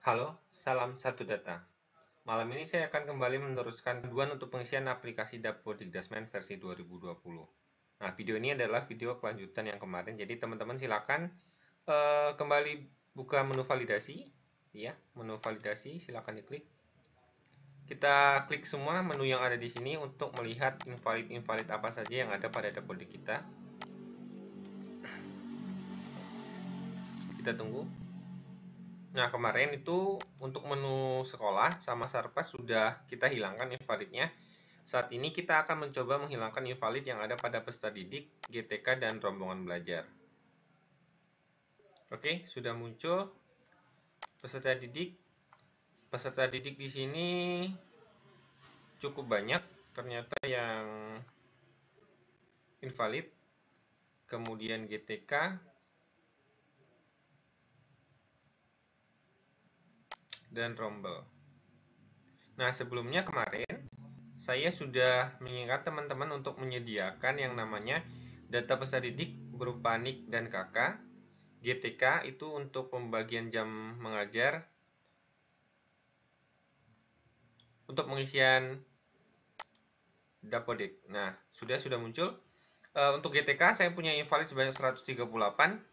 Halo, salam satu data. Malam ini saya akan kembali meneruskan panduan untuk pengisian aplikasi Dapodik Dasmen versi 2020. Nah, video ini adalah video kelanjutan yang kemarin. Jadi teman-teman silakan kembali buka menu validasi, ya, menu validasi silakan diklik. Kita klik semua menu yang ada di sini untuk melihat invalid-invalid apa saja yang ada pada Dapodik kita. Kita tunggu. Nah, kemarin itu untuk menu sekolah sama Sarpas sudah kita hilangkan invalidnya. Saat ini kita akan mencoba menghilangkan invalid yang ada pada peserta didik, GTK, dan rombongan belajar. Oke, sudah muncul peserta didik. Peserta didik di sini cukup banyak ternyata yang invalid. Kemudian GTK dan rombel. Nah, sebelumnya kemarin saya sudah mengingat teman-teman untuk menyediakan yang namanya data peserta didik berupa NIK dan KK. GTK itu untuk pembagian jam mengajar, untuk pengisian Dapodik. Nah, sudah muncul. Untuk GTK saya punya invalid sebanyak 138.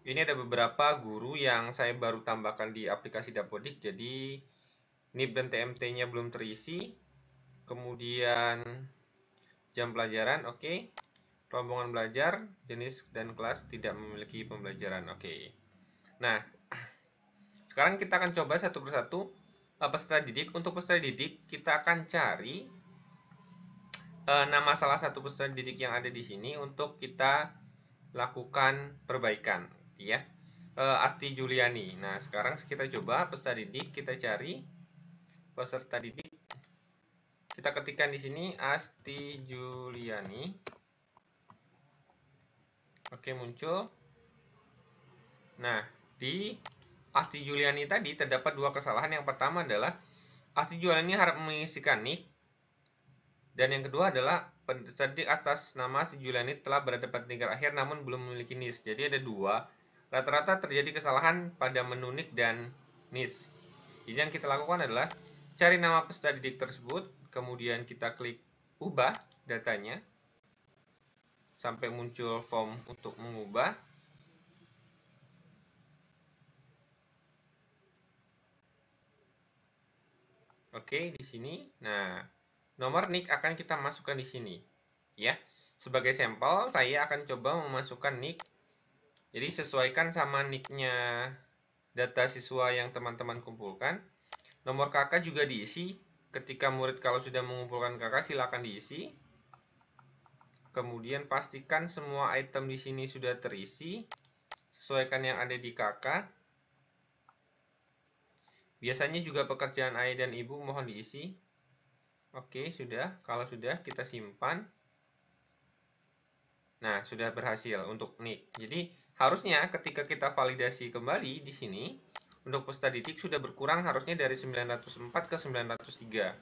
Ini ada beberapa guru yang saya baru tambahkan di aplikasi Dapodik, jadi NIP dan TMT-nya belum terisi. Kemudian jam pelajaran, oke. Rombongan belajar, jenis dan kelas tidak memiliki pembelajaran, oke. Nah, sekarang kita akan coba satu persatu peserta didik. Untuk peserta didik, kita akan cari nama salah satu peserta didik yang ada di sini untuk kita lakukan perbaikan, ya. Asti Juliani. Nah, sekarang kita coba peserta didik, kita cari peserta didik. Kita ketikkan di sini Asti Juliani. Oke, muncul. Nah, di Asti Juliani tadi terdapat dua kesalahan. Yang pertama adalah Asti Juliani harap mengisikan NIK, dan yang kedua adalah peserta didik atas nama Asti Juliani telah berada pada tingkat akhir namun belum memiliki NIS. Jadi ada dua. Rata-rata terjadi kesalahan pada menu NIK dan NIS. Jadi yang kita lakukan adalah cari nama peserta didik tersebut, kemudian kita klik ubah datanya sampai muncul form untuk mengubah. Oke, di sini. Nah, nomor NIK akan kita masukkan di sini, ya. Sebagai sampel, saya akan coba memasukkan NIK. Jadi sesuaikan sama NIK-nya data siswa yang teman-teman kumpulkan. Nomor kakak juga diisi. Ketika murid kalau sudah mengumpulkan kakak, silakan diisi. Kemudian pastikan semua item di sini sudah terisi. Sesuaikan yang ada di kakak. Biasanya juga pekerjaan ayah dan ibu mohon diisi. Oke, sudah. Kalau sudah, kita simpan. Nah, sudah berhasil untuk NIK. Jadi, harusnya ketika kita validasi kembali di sini, untuk peserta didik sudah berkurang harusnya dari 904 ke 903.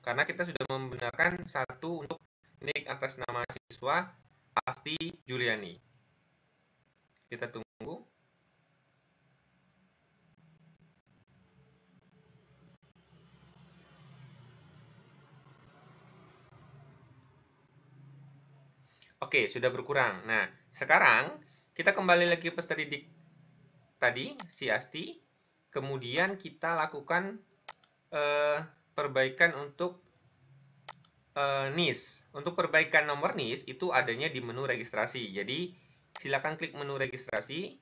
Karena kita sudah membenarkan satu untuk NIK atas nama siswa Asti Juliani. Kita tunggu. Oke, sudah berkurang. Nah, sekarang kita kembali lagi ke peserta didik tadi, si Asti. Kemudian kita lakukan perbaikan untuk NIS. Untuk perbaikan nomor NIS itu adanya di menu registrasi. Jadi, silakan klik menu registrasi.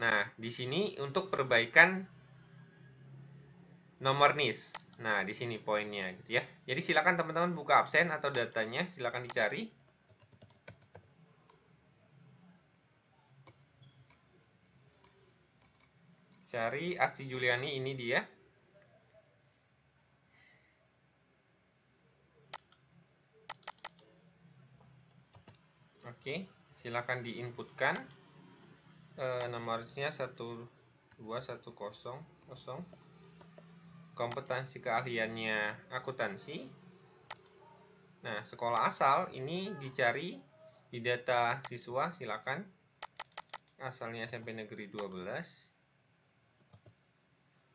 Nah, di sini untuk perbaikan nomor NIS. Nah, di sini poinnya gitu ya. Jadi silakan teman-teman buka absen atau datanya, silakan dicari. Cari Asti Juliani, ini dia. Oke, silakan diinputkan nomornya 12100. Kompetensi keahliannya akuntansi. Nah, sekolah asal ini dicari di data siswa, silakan. asalnya SMP Negeri 12.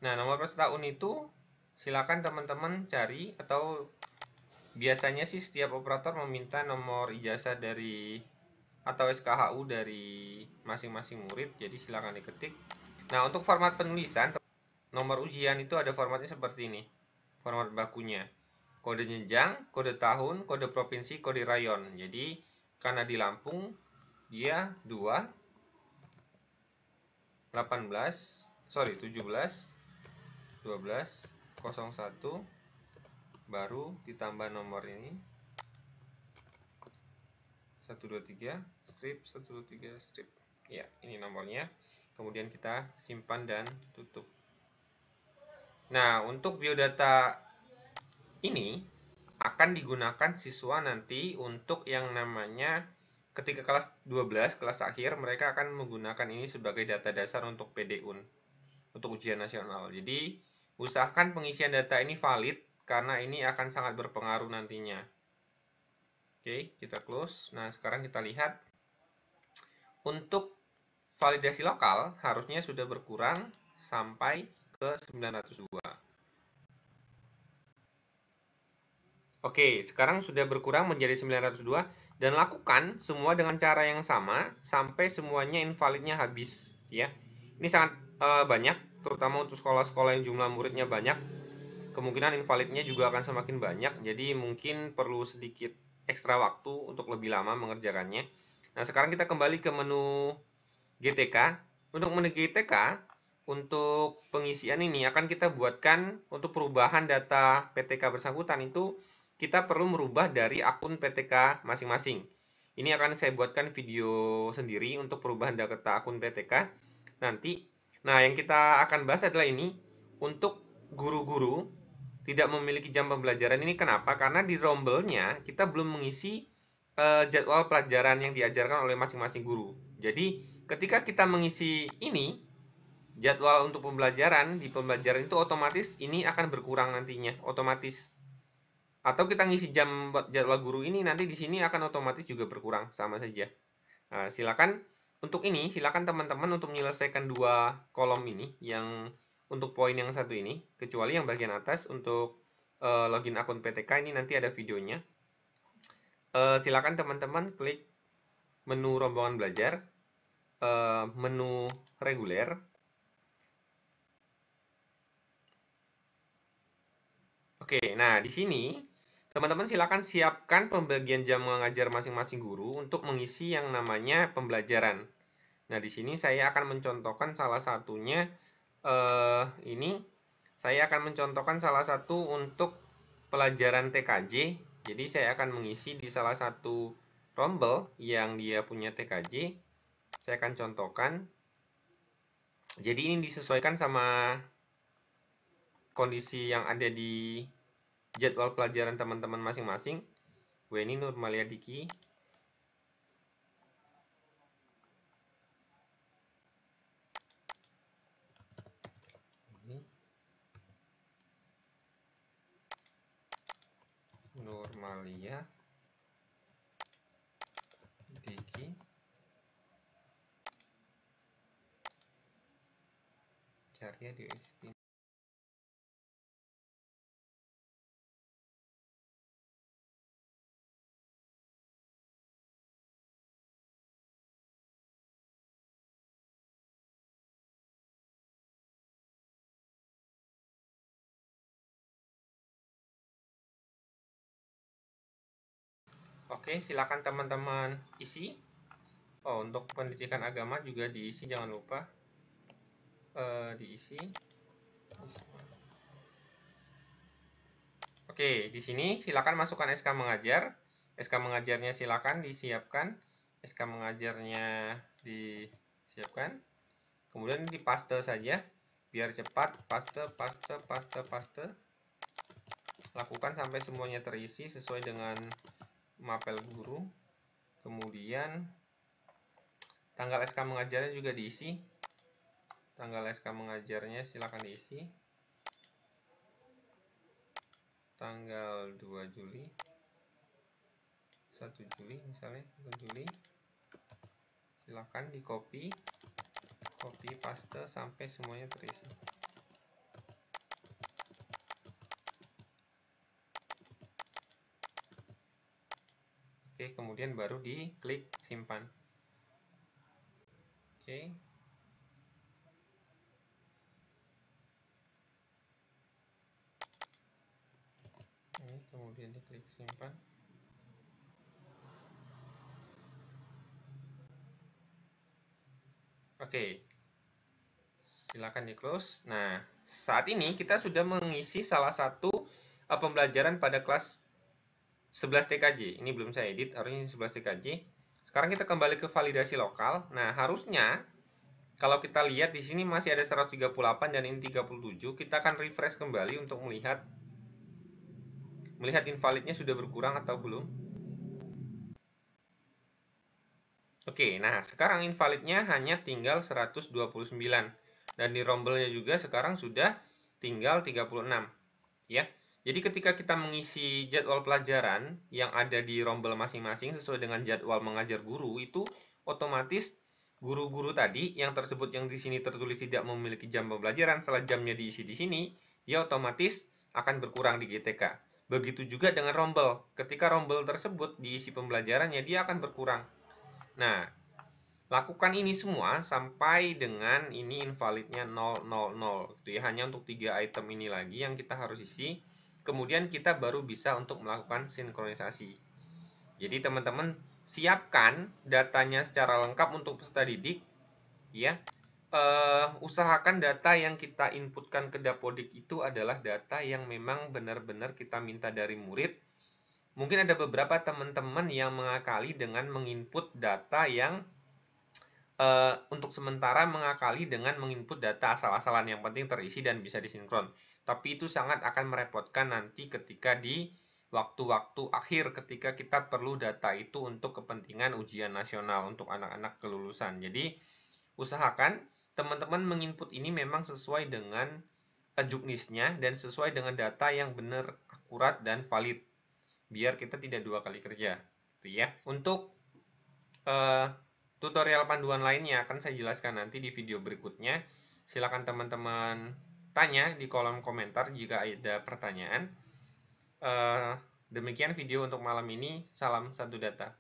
Nah, nomor peserta tahun itu silakan teman-teman cari, atau biasanya sih setiap operator meminta nomor ijazah dari atau SKHU dari masing-masing murid, jadi silakan diketik. Nah, untuk format penulisan, nomor ujian itu ada formatnya seperti ini. Format bakunya. Kode jenjang, kode tahun, kode provinsi, kode rayon. Jadi, karena di Lampung, dia 2, 18, 17, 12, 01, baru ditambah nomor ini. 123, strip, 123, strip. Ya, ini nomornya. Kemudian kita simpan dan tutup. Nah, untuk biodata ini akan digunakan siswa nanti untuk yang namanya ketika kelas 12, kelas akhir, mereka akan menggunakan ini sebagai data dasar untuk PDUN, untuk ujian nasional. Jadi, usahakan pengisian data ini valid karena ini akan sangat berpengaruh nantinya. Oke, kita close. Nah, sekarang kita lihat untuk validasi lokal harusnya sudah berkurang sampai ke 902. Oke, sekarang sudah berkurang menjadi 902 dan lakukan semua dengan cara yang sama sampai semuanya invalidnya habis, ya. Ini sangat banyak, terutama untuk sekolah-sekolah yang jumlah muridnya banyak. Kemungkinan invalidnya juga akan semakin banyak, jadi mungkin perlu sedikit ekstra waktu untuk lebih lama mengerjakannya. Nah, sekarang kita kembali ke menu GTK. Untuk menu GTK, untuk pengisian ini akan kita buatkan untuk perubahan data PTK bersangkutan itu kita perlu merubah dari akun PTK masing-masing. Ini akan saya buatkan video sendiri untuk perubahan data akun PTK nanti. Nah, yang kita akan bahas adalah ini untuk guru-guru tidak memiliki jam pembelajaran ini. Kenapa? Karena di rombelnya kita belum mengisi jadwal pelajaran yang diajarkan oleh masing-masing guru. Jadi, ketika kita mengisi ini, jadwal untuk pembelajaran, di pembelajaran itu otomatis ini akan berkurang nantinya, otomatis. Atau kita ngisi jam jadwal guru ini, nanti di sini akan otomatis juga berkurang, sama saja. Nah, silakan untuk ini, silakan teman-teman untuk menyelesaikan dua kolom ini, yang untuk poin yang satu ini, kecuali yang bagian atas untuk login akun PTK ini nanti ada videonya. Silakan teman-teman klik menu rombongan belajar, menu reguler. Oke, nah di sini teman-teman silakan siapkan pembagian jam mengajar masing-masing guru untuk mengisi yang namanya pembelajaran. Nah, di sini saya akan mencontohkan salah satunya ini saya akan mencontohkan salah satu untuk pelajaran TKJ. Jadi saya akan mengisi di salah satu rombel yang dia punya TKJ. Saya akan contohkan. Jadi ini disesuaikan sama kondisi yang ada di jadwal pelajaran teman-teman masing-masing. Weni Nurmalia Diki. Nurmalia Diki. Cari ya di sini. Oke, silakan teman-teman isi. Oh, untuk pendidikan agama juga diisi, jangan lupa diisi. Oke, di sini silakan masukkan SK mengajar. SK mengajarnya silakan disiapkan. SK mengajarnya disiapkan. Kemudian di paste saja, biar cepat. Paste, paste, paste, paste. Lakukan sampai semuanya terisi sesuai dengan mapel guru. Kemudian tanggal SK mengajarnya juga diisi. Tanggal SK mengajarnya silakan diisi. Tanggal 2 Juli, 1 Juli misalnya, 1 Juli. Silakan di copy paste sampai semuanya terisi. Oke, kemudian baru diklik simpan. Oke. Ini kemudian diklik simpan. Oke. Silakan di close. Nah, saat ini kita sudah mengisi salah satu pembelajaran pada kelas 11 TKJ. Ini belum saya edit, harusnya 11 TKJ. Sekarang kita kembali ke validasi lokal. Nah, harusnya kalau kita lihat di sini masih ada 138 dan ini 37, kita akan refresh kembali untuk melihat invalidnya sudah berkurang atau belum. Oke, nah sekarang invalidnya hanya tinggal 129 dan di rombelnya juga sekarang sudah tinggal 36 ya. Jadi ketika kita mengisi jadwal pelajaran yang ada di rombel masing-masing sesuai dengan jadwal mengajar guru, itu otomatis guru-guru tadi yang tersebut yang di sini tertulis tidak memiliki jam pembelajaran, setelah jamnya diisi di sini, dia otomatis akan berkurang di GTK. Begitu juga dengan rombel. Ketika rombel tersebut diisi pembelajarannya, dia akan berkurang. Nah, lakukan ini semua sampai dengan ini invalidnya 000. Gitu ya. Hanya untuk 3 item ini lagi yang kita harus isi. Kemudian kita baru bisa untuk melakukan sinkronisasi. Jadi teman-teman siapkan datanya secara lengkap untuk peserta didik. Ya, usahakan data yang kita inputkan ke Dapodik itu adalah data yang memang benar-benar kita minta dari murid. Mungkin ada beberapa teman-teman yang mengakali dengan menginput data yang untuk sementara mengakali dengan menginput data asal-asalan, yang penting terisi dan bisa disinkron. Tapi itu sangat akan merepotkan nanti ketika di waktu-waktu akhir ketika kita perlu data itu untuk kepentingan ujian nasional untuk anak-anak kelulusan. Jadi usahakan teman-teman menginput ini memang sesuai dengan juknisnya dan sesuai dengan data yang benar, akurat, dan valid. Biar kita tidak 2 kali kerja. Gitu ya. Untuk tutorial panduan lainnya akan saya jelaskan nanti di video berikutnya. Silakan teman-teman tanya di kolom komentar jika ada pertanyaan. Demikian video untuk malam ini. Salam satu data.